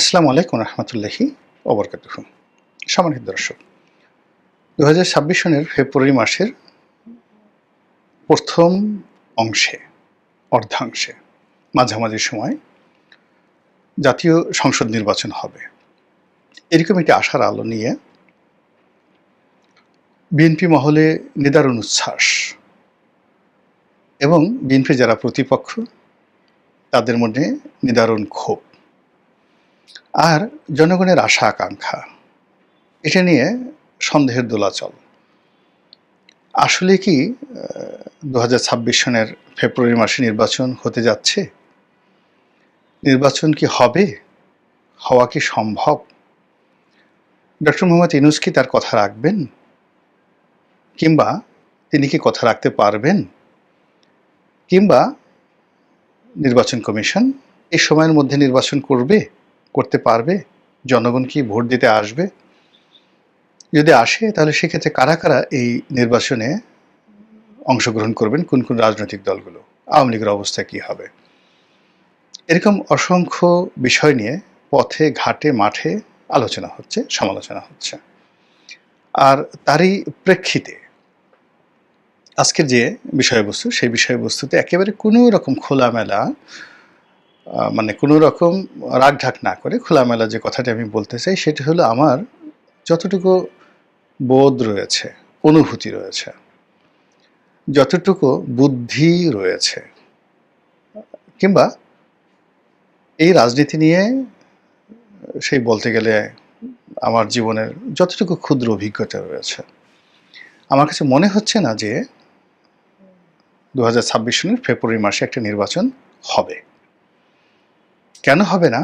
আসসালামু আলাইকুম রহমতুল্লাহি ওবরকাতুহু। সম্মানিত দর্শক, ২০২৬ সনের ফেব্রুয়ারি মাসের প্রথম অংশে, অর্ধাংশে, মাঝামাঝি সময় জাতীয় সংসদ নির্বাচন হবে। এরকম একটি আশার আলো নিয়ে বিএনপি মহলে নিদারুণ উচ্ছ্বাস এবং বিএনপি যারা প্রতিপক্ষ তাদের মধ্যে নিদারুণ ক্ষোভ আর জনগণের আশা আকাঙ্ক্ষা, এটা নিয়ে সন্দেহের দোলাচল। আসলে কি ২০২৬ সনের ফেব্রুয়ারি মাসে নির্বাচন হতে যাচ্ছে? নির্বাচন কি হবে? হওয়া কি সম্ভব? ডক্টর মোহাম্মদ ইউনূস কি তার কথা রাখবেন? কিংবা তিনি কি কথা রাখতে পারবেন? কিংবা নির্বাচন কমিশন এই সময়ের মধ্যে নির্বাচন করতে পারবে? জনগণ কি ভোট দিতে আসবে? যদি আসে তাহলে সেক্ষেত্রে কারা কারা এই নির্বাচনে অংশগ্রহণ করবেন? কোন কোন রাজনৈতিক দলগুলো? আওয়ামী লীগের অবস্থা কি হবে? এরকম অসংখ্য বিষয় নিয়ে পথে ঘাটে মাঠে আলোচনা হচ্ছে, সমালোচনা হচ্ছে। আর তারই প্রেক্ষিতে আজকের যে বিষয়বস্তু, সেই বিষয়বস্তুতে একেবারে কোনো রকম খোলামেলা, মানে কোনো রকম রাগঢাক না করে খোলামেলা যে কথাটি আমি বলতে চাই সেটা হলো আমার যতটুকু বোধ রয়েছে, অনুভূতি রয়েছে, যতটুকু বুদ্ধি রয়েছে, কিংবা এই রাজনীতি নিয়ে সেই বলতে গেলে আমার জীবনের যতটুকু ক্ষুদ্র অভিজ্ঞতা রয়েছে, আমার কাছে মনে হচ্ছে না যে ২০২৬ সনের ফেব্রুয়ারি মাসে একটা নির্বাচন হবে। কেন হবে না,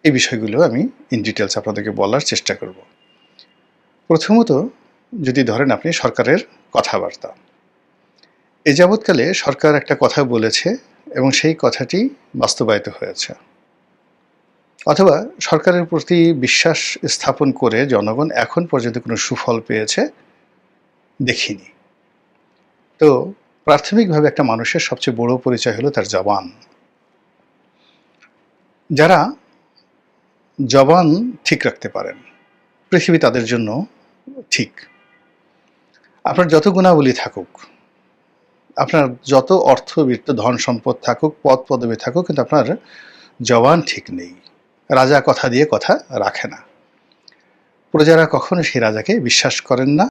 এই বিষয়গুলো আমি ইন ডিটেলস আপনাদেরকে বলার চেষ্টা করব। প্রথমত, যদি ধরেন আপনি সরকারের কথাবার্তা, এ যাবৎকালে সরকার একটা কথা বলেছে এবং সেই কথাটি বাস্তবায়িত হয়েছে, অথবা সরকারের প্রতি বিশ্বাস স্থাপন করে জনগণ এখন পর্যন্ত কোনো সুফল পেয়েছে দেখিনি। তো প্রাথমিকভাবে একটা মানুষের সবচেয়ে বড় পরিচয় হলো তার জবান। যারা জবান ঠিক রাখতে পারেন, পৃথিবী তাদের জন্য ঠিক। আপনার যত গুণাবলী থাকুক, আপনার যত অর্থবিত্ত ধন সম্পদ থাকুক, পদ পদবী থাকুক, কিন্তু আপনার জবান ঠিক নেই, রাজা কথা দিয়ে কথা রাখে না, প্রজারা কখনো সেই রাজাকে বিশ্বাস করেন না,